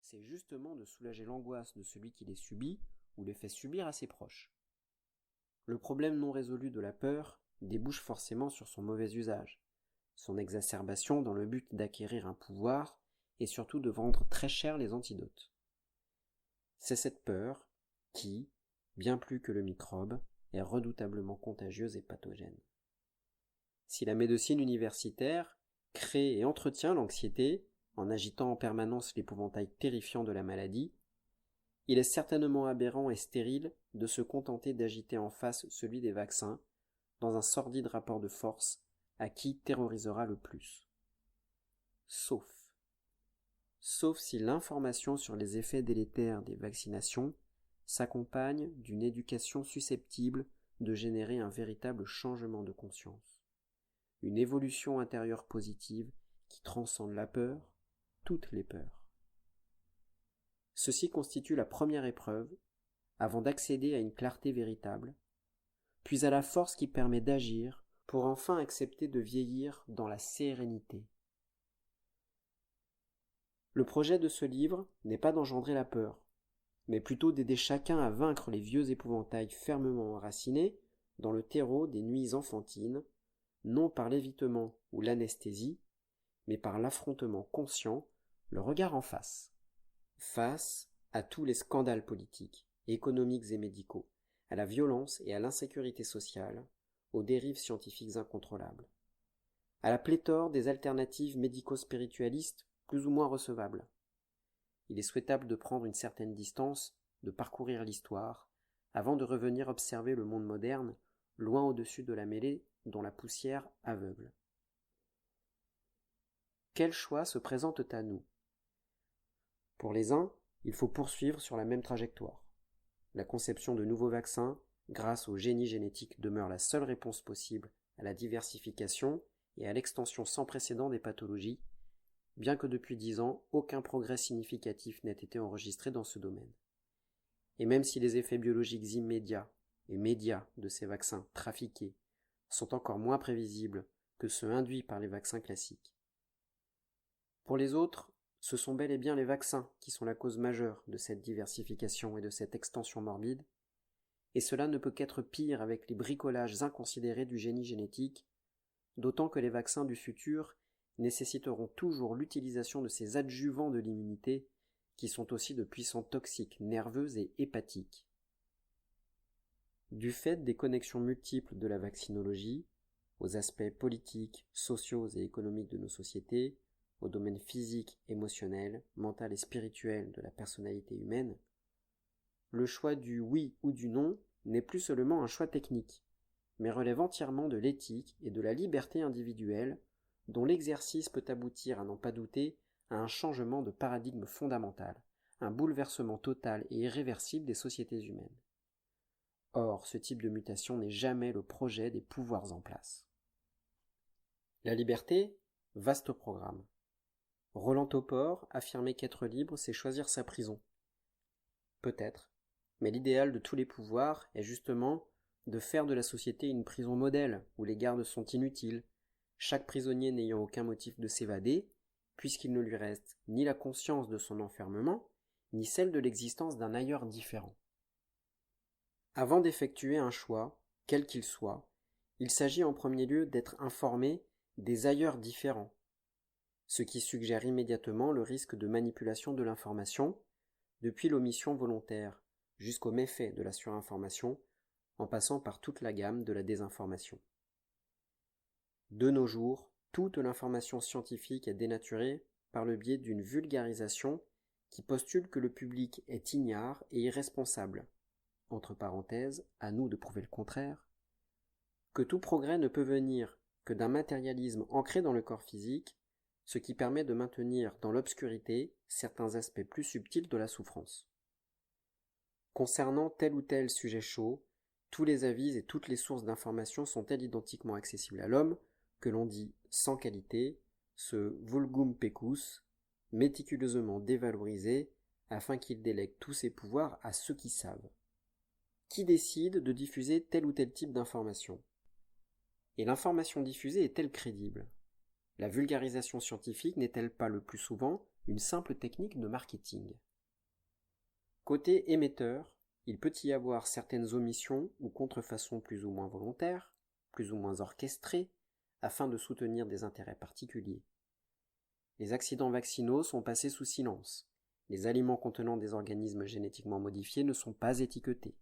c'est justement de soulager l'angoisse de celui qui les subit ou les fait subir à ses proches. Le problème non résolu de la peur débouche forcément sur son mauvais usage, son exacerbation dans le but d'acquérir un pouvoir et surtout de vendre très cher les antidotes. C'est cette peur qui, bien plus que le microbe, est redoutablement contagieuse et pathogène. Si la médecine universitaire crée et entretient l'anxiété en agitant en permanence l'épouvantail terrifiant de la maladie, il est certainement aberrant et stérile de se contenter d'agiter en face celui des vaccins dans un sordide rapport de force à qui terrorisera le plus. Sauf si l'information sur les effets délétères des vaccinations s'accompagne d'une éducation susceptible de générer un véritable changement de conscience, une évolution intérieure positive qui transcende la peur, toutes les peurs. Ceci constitue la première épreuve, avant d'accéder à une clarté véritable, puis à la force qui permet d'agir pour enfin accepter de vieillir dans la sérénité. Le projet de ce livre n'est pas d'engendrer la peur, mais plutôt d'aider chacun à vaincre les vieux épouvantails fermement enracinés dans le terreau des nuits enfantines, non par l'évitement ou l'anesthésie, mais par l'affrontement conscient, le regard en face à tous les scandales politiques, économiques et médicaux, à la violence et à l'insécurité sociale, aux dérives scientifiques incontrôlables, à la pléthore des alternatives médico-spiritualistes plus ou moins recevables. Il est souhaitable de prendre une certaine distance, de parcourir l'histoire, avant de revenir observer le monde moderne, loin au-dessus de la mêlée dont la poussière aveugle. Quels choix se présentent à nous ? Pour les uns, il faut poursuivre sur la même trajectoire. La conception de nouveaux vaccins, grâce au génie génétique, demeure la seule réponse possible à la diversification et à l'extension sans précédent des pathologies, bien que depuis 10 ans, aucun progrès significatif n'ait été enregistré dans ce domaine. Et même si les effets biologiques immédiats et médiats de ces vaccins trafiqués sont encore moins prévisibles que ceux induits par les vaccins classiques. Pour les autres, ce sont bel et bien les vaccins qui sont la cause majeure de cette diversification et de cette extension morbide, et cela ne peut qu'être pire avec les bricolages inconsidérés du génie génétique, d'autant que les vaccins du futur nécessiteront toujours l'utilisation de ces adjuvants de l'immunité qui sont aussi de puissants toxiques nerveux et hépatiques. Du fait des connexions multiples de la vaccinologie, aux aspects politiques, sociaux et économiques de nos sociétés, au domaine physique, émotionnel, mental et spirituel de la personnalité humaine, le choix du oui ou du non n'est plus seulement un choix technique, mais relève entièrement de l'éthique et de la liberté individuelle, dont l'exercice peut aboutir, à n'en pas douter, à un changement de paradigme fondamental, un bouleversement total et irréversible des sociétés humaines. Or, ce type de mutation n'est jamais le projet des pouvoirs en place. La liberté, vaste programme. Roland Topor affirmait qu'être libre, c'est choisir sa prison. Peut-être, mais l'idéal de tous les pouvoirs est justement de faire de la société une prison modèle, où les gardes sont inutiles, chaque prisonnier n'ayant aucun motif de s'évader, puisqu'il ne lui reste ni la conscience de son enfermement, ni celle de l'existence d'un ailleurs différent. Avant d'effectuer un choix, quel qu'il soit, il s'agit en premier lieu d'être informé des ailleurs différents, ce qui suggère immédiatement le risque de manipulation de l'information, depuis l'omission volontaire jusqu'au méfait de la surinformation, en passant par toute la gamme de la désinformation. De nos jours, toute l'information scientifique est dénaturée par le biais d'une vulgarisation qui postule que le public est ignare et irresponsable, entre parenthèses, à nous de prouver le contraire, que tout progrès ne peut venir que d'un matérialisme ancré dans le corps physique, ce qui permet de maintenir dans l'obscurité certains aspects plus subtils de la souffrance. Concernant tel ou tel sujet chaud, tous les avis et toutes les sources d'information sont-elles identiquement accessibles à l'homme, que l'on dit sans qualité, ce vulgum pecus, méticuleusement dévalorisé, afin qu'il délègue tous ses pouvoirs à ceux qui savent. Qui décide de diffuser tel ou tel type d'information ? Et l'information diffusée est-elle crédible ? La vulgarisation scientifique n'est-elle pas le plus souvent une simple technique de marketing. Côté émetteur, il peut y avoir certaines omissions ou contrefaçons plus ou moins volontaires, plus ou moins orchestrées, afin de soutenir des intérêts particuliers. Les accidents vaccinaux sont passés sous silence. Les aliments contenant des organismes génétiquement modifiés ne sont pas étiquetés.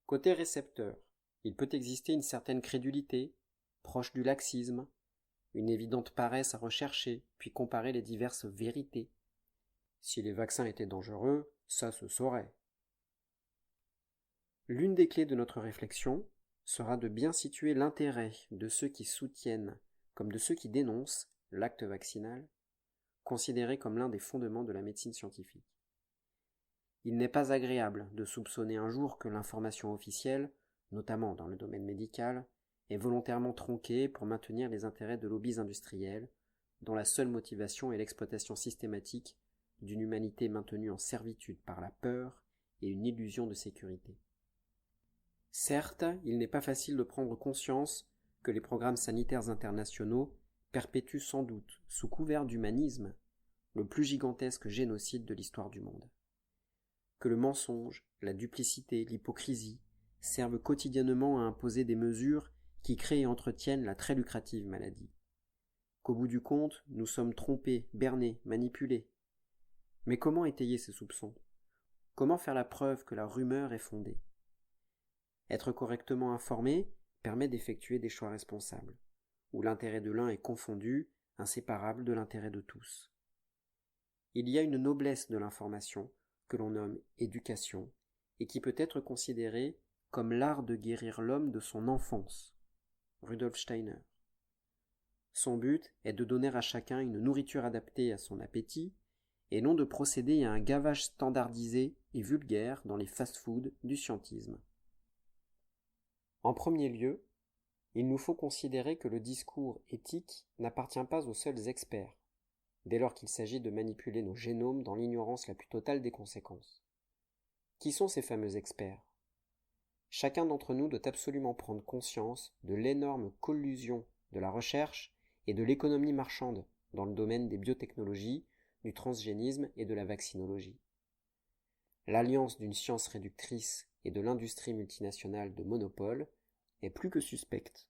Côté récepteur, il peut exister une certaine crédulité, proche du laxisme, une évidente paresse à rechercher, puis comparer les diverses vérités. Si les vaccins étaient dangereux, ça se saurait. L'une des clés de notre réflexion sera de bien situer l'intérêt de ceux qui soutiennent, comme de ceux qui dénoncent, l'acte vaccinal, considéré comme l'un des fondements de la médecine scientifique. Il n'est pas agréable de soupçonner un jour que l'information officielle, notamment dans le domaine médical, est volontairement tronquée pour maintenir les intérêts de lobbies industriels, dont la seule motivation est l'exploitation systématique d'une humanité maintenue en servitude par la peur et une illusion de sécurité. Certes, il n'est pas facile de prendre conscience que les programmes sanitaires internationaux perpétuent sans doute, sous couvert d'humanisme, le plus gigantesque génocide de l'histoire du monde. Que le mensonge, la duplicité, l'hypocrisie servent quotidiennement à imposer des mesures qui créent et entretiennent la très lucrative maladie. Qu'au bout du compte, nous sommes trompés, bernés, manipulés. Mais comment étayer ces soupçons? Comment faire la preuve que la rumeur est fondée? Être correctement informé permet d'effectuer des choix responsables, où l'intérêt de l'un est confondu, inséparable de l'intérêt de tous. Il y a une noblesse de l'information que l'on nomme éducation et qui peut être considérée comme l'art de guérir l'homme de son enfance. Rudolf Steiner. Son but est de donner à chacun une nourriture adaptée à son appétit et non de procéder à un gavage standardisé et vulgaire dans les fast-foods du scientisme. En premier lieu, il nous faut considérer que le discours éthique n'appartient pas aux seuls experts, dès lors qu'il s'agit de manipuler nos génomes dans l'ignorance la plus totale des conséquences. Qui sont ces fameux experts? Chacun d'entre nous doit absolument prendre conscience de l'énorme collusion de la recherche et de l'économie marchande dans le domaine des biotechnologies, du transgénisme et de la vaccinologie. L'alliance d'une science réductrice et de l'industrie multinationale de monopole est plus que suspecte.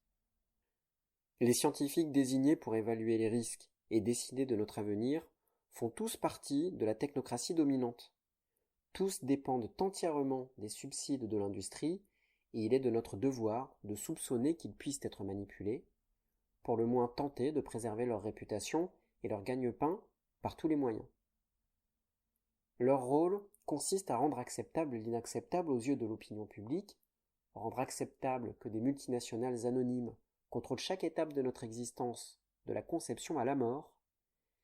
Les scientifiques désignés pour évaluer les risques et décider de notre avenir font tous partie de la technocratie dominante. Tous dépendent entièrement des subsides de l'industrie et il est de notre devoir de soupçonner qu'ils puissent être manipulés, pour le moins tenter de préserver leur réputation et leur gagne-pain par tous les moyens. Leur rôle consiste à rendre acceptable l'inacceptable aux yeux de l'opinion publique, rendre acceptable que des multinationales anonymes contrôlent chaque étape de notre existence, de la conception à la mort,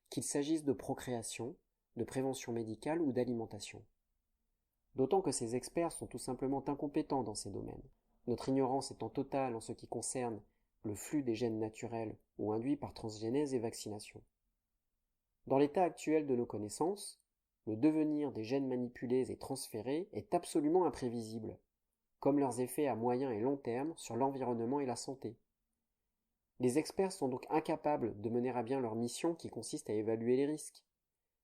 qu'il s'agisse de procréation, de prévention médicale ou d'alimentation. D'autant que ces experts sont tout simplement incompétents dans ces domaines, notre ignorance étant totale en ce qui concerne le flux des gènes naturels ou induits par transgénèse et vaccination. Dans l'état actuel de nos connaissances, le devenir des gènes manipulés et transférés est absolument imprévisible, comme leurs effets à moyen et long terme sur l'environnement et la santé. Les experts sont donc incapables de mener à bien leur mission qui consiste à évaluer les risques.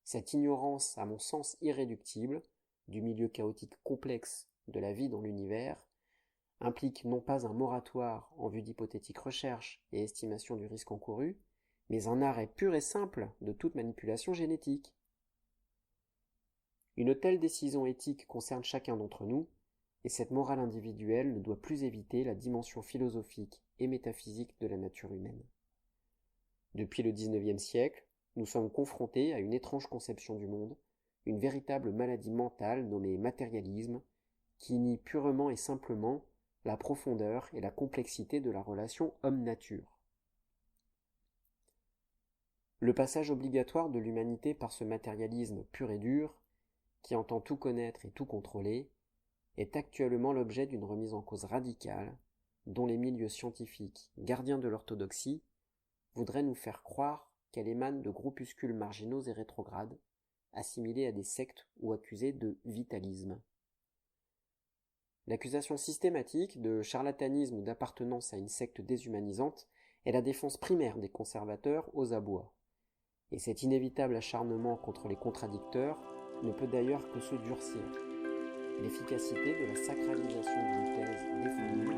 Cette ignorance, à mon sens irréductible, du milieu chaotique complexe de la vie dans l'univers, implique non pas un moratoire en vue d'hypothétiques recherches et estimation du risque encouru, mais un arrêt pur et simple de toute manipulation génétique. Une telle décision éthique concerne chacun d'entre nous, et cette morale individuelle ne doit plus éviter la dimension philosophique et métaphysique de la nature humaine. Depuis le XIXe siècle, nous sommes confrontés à une étrange conception du monde, une véritable maladie mentale nommée matérialisme, qui nie purement et simplement la profondeur et la complexité de la relation homme-nature. Le passage obligatoire de l'humanité par ce matérialisme pur et dur, qui entend tout connaître et tout contrôler, est actuellement l'objet d'une remise en cause radicale, dont les milieux scientifiques, gardiens de l'orthodoxie, voudraient nous faire croire qu'elle émane de groupuscules marginaux et rétrogrades, assimilés à des sectes ou accusés de vitalisme. L'accusation systématique de charlatanisme ou d'appartenance à une secte déshumanisante est la défense primaire des conservateurs aux abois, Et cet inévitable acharnement contre les contradicteurs ne peut d'ailleurs que se durcir. L'efficacité de la sacralisation d'une thèse défendue